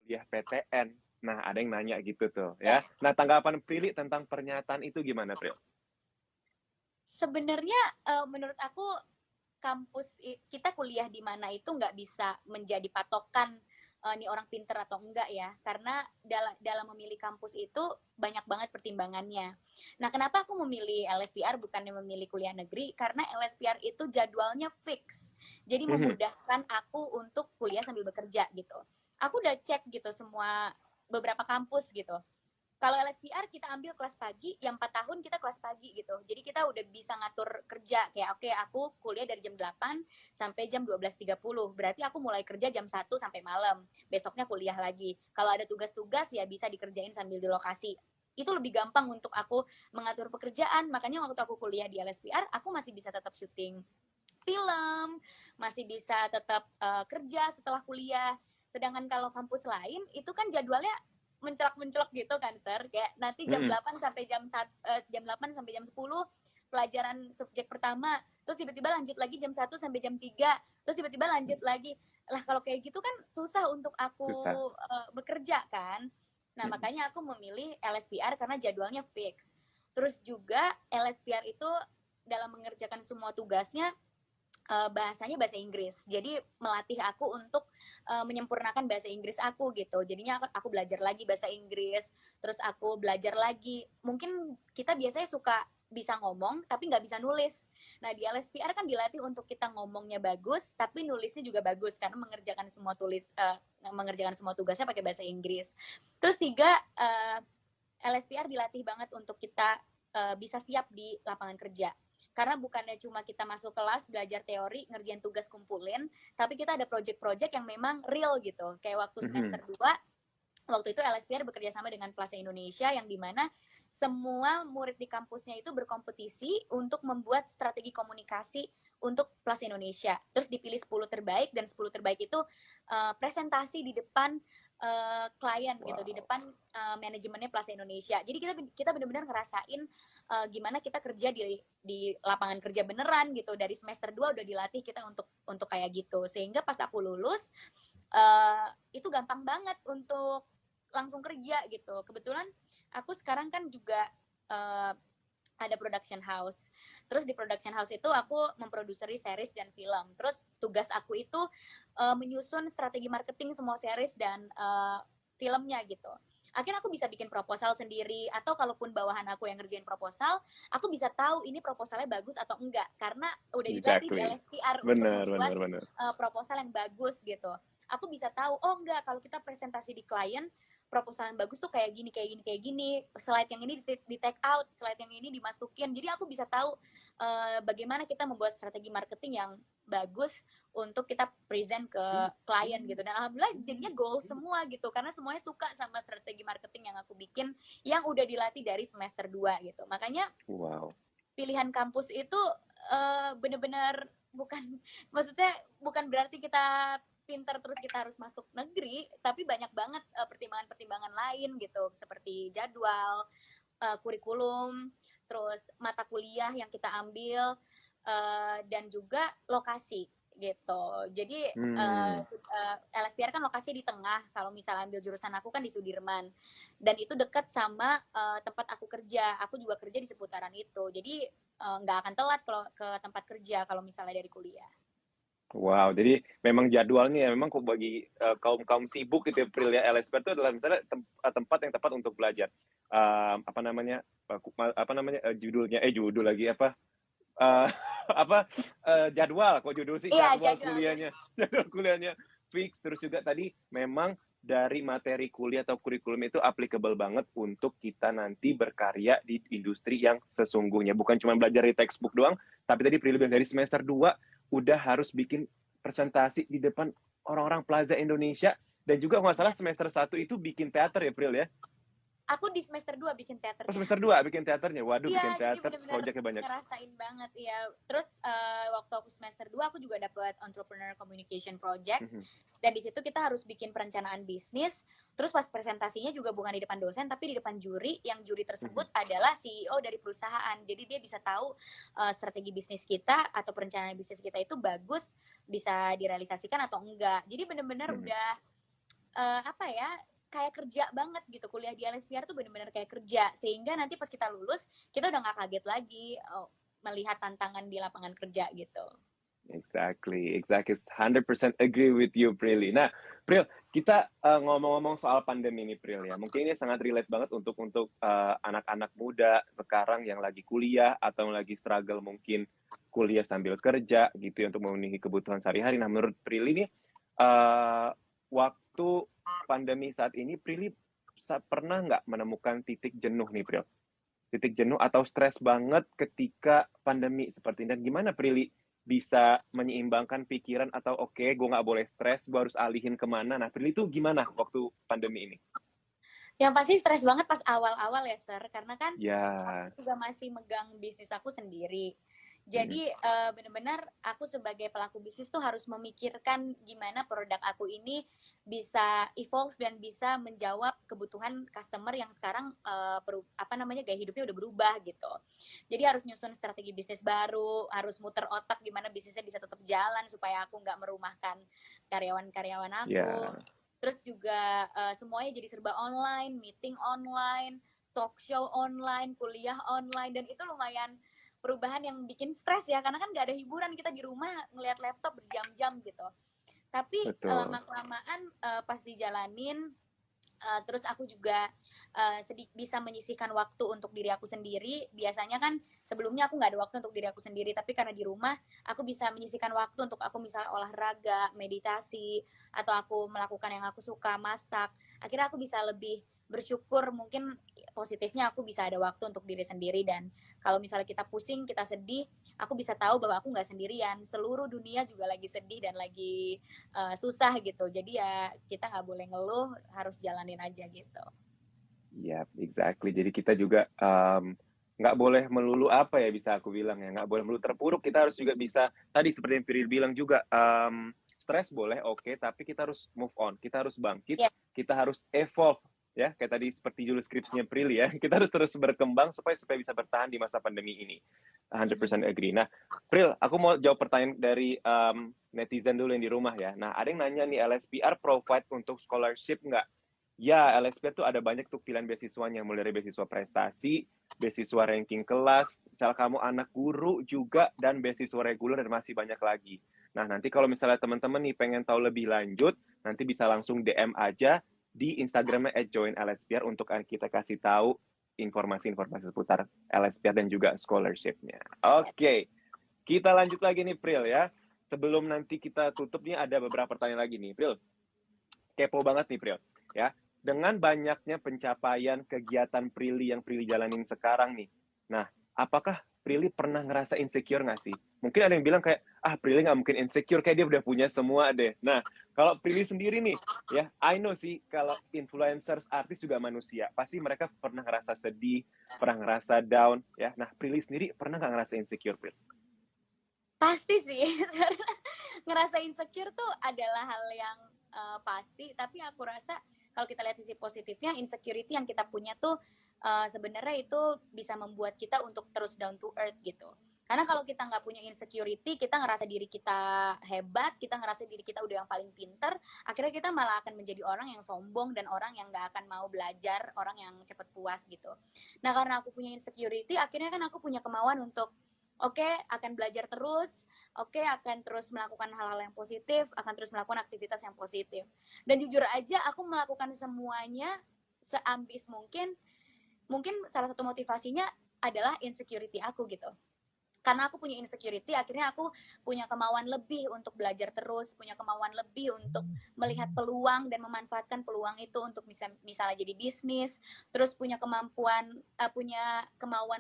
kuliah PTN. Nah, ada yang nanya gitu tuh Ya, ya. Nah, tanggapan Prilly tentang pernyataan itu gimana, Pril? sebenarnya menurut aku kita kuliah di mana itu nggak bisa menjadi patokan nih orang pinter atau enggak ya, karena dalam memilih kampus itu banyak banget pertimbangannya. Nah, kenapa aku memilih LSPR bukannya memilih kuliah negeri? Karena LSPR itu jadwalnya fix, jadi Mhm. memudahkan aku untuk kuliah sambil bekerja gitu. Aku udah cek gitu semua beberapa kampus gitu. Kalau LSPR kita ambil kelas pagi, yang 4 tahun kita kelas pagi gitu. Jadi kita udah bisa ngatur kerja kayak oke, aku kuliah dari jam 8 sampai jam 12.30. Berarti aku mulai kerja jam 1 sampai malam. Besoknya kuliah lagi. Kalau ada tugas-tugas ya bisa dikerjain sambil di lokasi. Itu lebih gampang untuk aku mengatur pekerjaan. Makanya waktu aku kuliah di LSPR, aku masih bisa tetap syuting film, masih bisa tetap kerja setelah kuliah. Sedangkan kalau kampus lain itu kan jadwalnya mencelak-mencelok gitu kan, Sir. Kayak nanti jam Mhm. 8 sampai jam 8 sampai jam 10 pelajaran subjek pertama, terus tiba-tiba lanjut lagi jam 1 sampai jam 3, terus tiba-tiba lanjut lagi. Lah kalau kayak gitu kan susah untuk aku Susah. bekerja kan. Nah, Mhm. makanya aku memilih LSPR karena jadwalnya fix. Terus juga LSPR itu dalam mengerjakan semua tugasnya bahasanya bahasa Inggris. Jadi melatih aku untuk menyempurnakan bahasa Inggris aku gitu. Jadinya aku belajar lagi bahasa Inggris, terus aku belajar lagi. Mungkin kita biasanya suka bisa ngomong tapi nggak bisa nulis. Nah, di LSPR kan dilatih untuk kita ngomongnya bagus tapi nulisnya juga bagus karena mengerjakan semua tugasnya pakai bahasa Inggris. Terus tiga, LSPR dilatih banget untuk kita bisa siap di lapangan kerja. Karena bukannya cuma kita masuk kelas, belajar teori, ngerjain tugas kumpulin, tapi kita ada project-project yang memang real gitu. Kayak waktu semester Mhm. 2, waktu itu LSPR bekerja sama dengan Plaza Indonesia yang dimana semua murid di kampusnya itu berkompetisi untuk membuat strategi komunikasi untuk Plaza Indonesia. Terus dipilih 10 terbaik dan 10 terbaik itu presentasi di depan klien gitu, di Wow. depan manajemennya Plaza Indonesia. Jadi kita benar-benar ngerasain gimana kita kerja di lapangan kerja beneran gitu. Dari semester 2 udah dilatih kita untuk kayak gitu. Sehingga pas aku lulus itu gampang banget untuk langsung kerja gitu. Kebetulan aku sekarang kan juga uh, ada production house. Terus di production house itu aku memproduksi series dan film. Terus tugas aku itu menyusun strategi marketing semua series dan filmnya gitu. Akhirnya aku bisa bikin proposal sendiri atau kalaupun bawahan aku yang ngerjain proposal, aku bisa tahu ini proposalnya bagus atau enggak karena udah dilatih di Exactly. LSPR untuk Benar, membuat benar, benar. proposal yang bagus gitu. Aku bisa tahu, oh enggak, kalau kita presentasi di klien, proposal yang bagus tuh kayak gini, kayak gini, kayak gini. Slide yang ini di take out, slide yang ini dimasukin. Jadi aku bisa tahu bagaimana kita membuat strategi marketing yang bagus untuk kita present ke klien gitu. Dan alhamdulillah jadinya goal semua gitu karena semuanya suka sama strategi marketing yang aku bikin yang udah dilatih dari semester 2 gitu. Makanya Wow. pilihan kampus itu bener-bener bukan maksudnya bukan berarti kita pinter terus kita harus masuk negeri, tapi banyak banget pertimbangan-pertimbangan lain gitu seperti jadwal, kurikulum, terus mata kuliah yang kita ambil, dan juga lokasi gitu. Jadi Hmm. LSPR kan lokasi di tengah. Kalau misalnya ambil jurusan aku kan di Sudirman, dan itu dekat sama tempat aku kerja. Aku juga kerja di seputaran itu. Jadi nggak akan telat kalau ke tempat kerja kalau misalnya dari kuliah. Wow, jadi memang jadwalnya ya memang kok bagi kaum-kaum sibuk gitu ya, Pril ya, LSP itu adalah misalnya tempat yang tepat untuk belajar. Apa namanya? Judulnya judul lagi apa? Eh, apa jadwal kok judul sih Iya, jadwal jadwal. kuliahnya jadwal kuliahnya fix terus juga tadi memang dari materi kuliah atau kurikulum itu applicable banget untuk kita nanti berkarya di industri yang sesungguhnya bukan cuma belajar di textbook doang tapi tadi Prilly dari semester 2 udah harus bikin presentasi di depan orang-orang Plaza Indonesia dan juga nggak salah Iya. semester 1 itu bikin teater ya Pril ya. Aku di semester 2 bikin Oh, teaternya. semester 2 bikin teaternya, waduh bikin Iya, jadi teater bener-bener proyeknya banyak. ngerasain banget ya. Terus waktu aku semester 2 aku juga dapat entrepreneur communication project Mhm, dan di situ kita harus bikin perencanaan bisnis. Terus pas presentasinya juga bukan di depan dosen tapi di depan juri, yang juri mhm, tersebut adalah CEO dari perusahaan. Jadi dia bisa tahu strategi bisnis kita atau perencanaan bisnis kita itu bagus, bisa direalisasikan atau enggak. Jadi bener-bener mhm. udah apa ya, kayak kerja banget gitu. Kuliah di LSPR tuh bener-bener kayak kerja, sehingga nanti pas kita lulus kita udah nggak kaget lagi melihat tantangan di lapangan kerja gitu. Exactly. 100% agree with you, Prilly. Nah, Pril, kita ngomong-ngomong soal pandemi ini, Pril ya. Mungkin ini sangat relate banget untuk anak-anak muda sekarang yang lagi kuliah atau yang lagi struggle mungkin kuliah sambil kerja gitu ya untuk memenuhi kebutuhan sehari-hari. Nah, menurut Prilly nih, waktu pandemi saat ini, Prilly pernah nggak menemukan titik jenuh nih, Pril? Titik jenuh atau stres banget ketika pandemi seperti ini. Dan gimana Prilly bisa menyeimbangkan pikiran atau oke, gue nggak boleh stres, gue harus alihin kemana. Nah, Prilly itu gimana waktu pandemi ini? Yang pasti stres banget pas awal-awal ya, Sir. Karena kan Ya, aku juga masih megang bisnis aku sendiri. Jadi benar-benar aku sebagai pelaku bisnis tuh harus memikirkan gimana produk aku ini bisa evolve dan bisa menjawab kebutuhan customer yang sekarang gaya hidupnya udah berubah gitu. Jadi harus nyusun strategi bisnis baru, harus muter otak gimana bisnisnya bisa tetap jalan supaya aku nggak merumahkan karyawan-karyawan aku. ya, Terus juga semuanya jadi serba online, meeting online, talk show online, kuliah online, dan itu lumayan perubahan yang bikin stres ya, karena kan nggak ada hiburan, kita di rumah ngelihat laptop berjam-jam gitu. Tapi betul. lama-kelamaan pas dijalanin, terus aku juga bisa menyisihkan waktu untuk diri aku sendiri. Biasanya kan sebelumnya aku nggak ada waktu untuk diri aku sendiri, tapi karena di rumah aku bisa menyisihkan waktu untuk aku misalnya olahraga, meditasi, atau aku melakukan yang aku suka, masak. Akhirnya aku bisa lebih bersyukur, mungkin positifnya aku bisa ada waktu untuk diri sendiri. Dan kalau misalnya kita pusing, kita sedih, aku bisa tahu bahwa aku nggak sendirian, seluruh dunia juga lagi sedih dan lagi susah gitu. Jadi ya kita nggak boleh ngeluh, harus jalanin aja gitu. Ya, exactly. Jadi kita juga nggak boleh melulu apa ya bisa aku bilang ya, nggak boleh melulu terpuruk. Kita harus juga bisa, tadi seperti yang Piril bilang juga, stres boleh, oke, tapi kita harus move on, kita harus bangkit, Ya, kita harus evolve, ya, kayak tadi seperti judul skripsinya Pril ya, kita harus terus berkembang supaya bisa bertahan di masa pandemi ini. 100% agree. Nah, Pril, aku mau jawab pertanyaan dari netizen dulu yang di rumah ya. Nah, ada yang nanya nih, LSPR provide untuk scholarship nggak? Ya, LSPR tuh ada banyak tuh pilihan beasiswanya, mulai dari beasiswa prestasi, beasiswa ranking kelas, misal kamu anak guru juga, dan beasiswa reguler, dan masih banyak lagi. Nah, nanti kalau misalnya teman-teman nih pengen tahu lebih lanjut, nanti bisa langsung DM aja di Instagramnya @joinlspr untuk kita kasih tahu informasi-informasi seputar LSPR dan juga scholarship-nya. Oke, kita lanjut lagi nih, Pril ya. Sebelum nanti kita tutup nih, ada beberapa pertanyaan lagi nih, Pril. Kepo banget nih, Pril. Ya, dengan banyaknya pencapaian kegiatan Prilly yang Prilly jalanin sekarang nih. Nah, apakah Prilly pernah ngerasa insecure nggak sih? Mungkin ada yang bilang kayak, Prilly nggak mungkin insecure, kayak dia udah punya semua deh. Nah, kalau Prilly sendiri nih, ya, I know sih, kalau influencers, artis juga manusia. Pasti mereka pernah ngerasa sedih, pernah ngerasa down, ya. Nah, Prilly sendiri pernah nggak ngerasa insecure, Prilly? pasti sih. Ngerasa insecure tuh adalah hal yang pasti, tapi aku rasa kalau kita lihat sisi positifnya, insecurity yang kita punya tuh sebenarnya itu bisa membuat kita untuk terus down to earth gitu. Karena kalau kita nggak punya insecurity, kita ngerasa diri kita hebat, kita ngerasa diri kita udah yang paling pinter, akhirnya kita malah akan menjadi orang yang sombong dan orang yang nggak akan mau belajar, orang yang cepet puas gitu. Nah, karena aku punya insecurity, akhirnya kan aku punya kemauan untuk oke, akan belajar terus, oke, akan terus melakukan hal-hal yang positif, akan terus melakukan aktivitas yang positif. Dan jujur aja aku melakukan semuanya seambis mungkin. Mungkin salah satu motivasinya adalah insecurity aku gitu. Karena aku punya insecurity, akhirnya aku punya kemauan lebih untuk belajar terus, punya kemauan lebih untuk melihat peluang dan memanfaatkan peluang itu untuk misalnya jadi bisnis, terus punya kemauan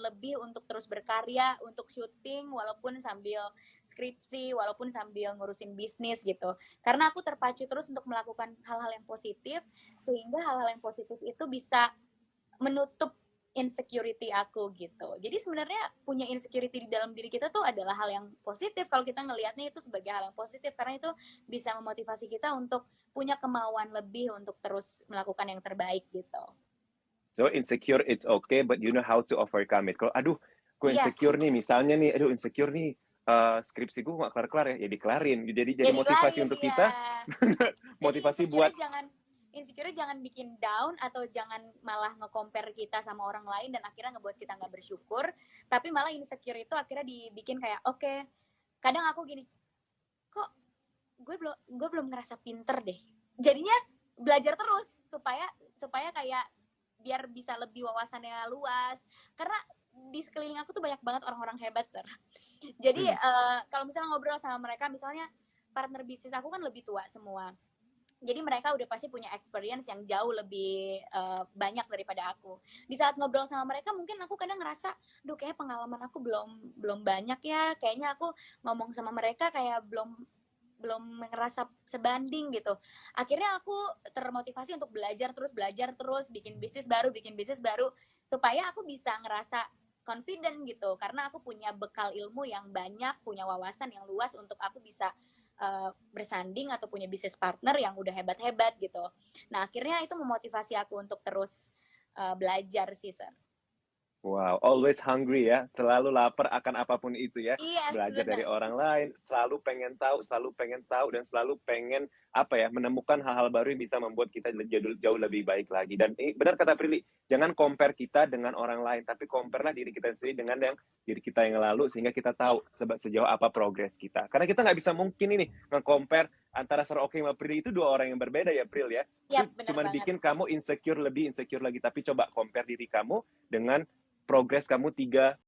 lebih untuk terus berkarya, untuk syuting walaupun sambil skripsi, walaupun sambil ngurusin bisnis gitu. Karena aku terpacu terus untuk melakukan hal-hal yang positif, sehingga hal-hal yang positif itu bisa menutup insecurity aku gitu. Jadi sebenarnya punya insecurity di dalam diri kita tuh adalah hal yang positif kalau kita ngelihatnya itu sebagai hal yang positif, karena itu bisa memotivasi kita untuk punya kemauan lebih untuk terus melakukan yang terbaik gitu. So, insecure, it's okay, but you know how to overcome it. Kalau, gue Yes. insecure nih, misalnya nih, insecure nih, skripsi gue nggak kelar-kelar ya dikelarin. Jadi Jadi motivasi larin untuk ya. kita, Jadi motivasi insecure buat, jangan insecure jangan bikin down atau jangan malah nge-compare kita sama orang lain dan akhirnya ngebuat kita nggak bersyukur, tapi malah insecure itu akhirnya dibikin kayak oke, kadang aku gini, kok gue belum ngerasa pinter deh, jadinya belajar terus supaya supaya kayak biar bisa lebih wawasannya luas, karena di sekeliling aku tuh banyak banget orang-orang hebat, Sir. Jadi kalau misalnya ngobrol sama mereka, misalnya partner bisnis aku kan lebih tua semua, jadi mereka udah pasti punya experience yang jauh lebih banyak daripada aku. Di saat ngobrol sama mereka mungkin aku kadang ngerasa, duh kayak pengalaman aku belum banyak ya, kayaknya aku ngomong sama mereka kayak belum ngerasa sebanding gitu. Akhirnya aku termotivasi untuk belajar terus, bikin bisnis baru supaya aku bisa ngerasa confident gitu, karena aku punya bekal ilmu yang banyak, punya wawasan yang luas untuk aku bisa bersanding atau punya bisnis partner yang udah hebat-hebat gitu. Nah, akhirnya itu memotivasi aku untuk terus belajar sih, Sir. Wow, always hungry ya, selalu lapar akan apapun itu ya. Yes, Belajar dari benar. orang lain, selalu pengen tahu, dan selalu pengen apa ya, menemukan hal-hal baru yang bisa membuat kita jauh lebih baik lagi. Dan ini benar kata Prilly, jangan compare kita dengan orang lain, tapi compare-lah diri kita sendiri dengan diri kita yang lalu, sehingga kita tahu sejauh apa progres kita. Karena kita nggak bisa mungkin ini nge-compare antara Sir Oke sama Prilly, itu dua orang yang berbeda ya, Pril ya. Yap, Itu benar cuma banget. bikin kamu insecure lagi, tapi coba compare diri kamu dengan progres kamu 3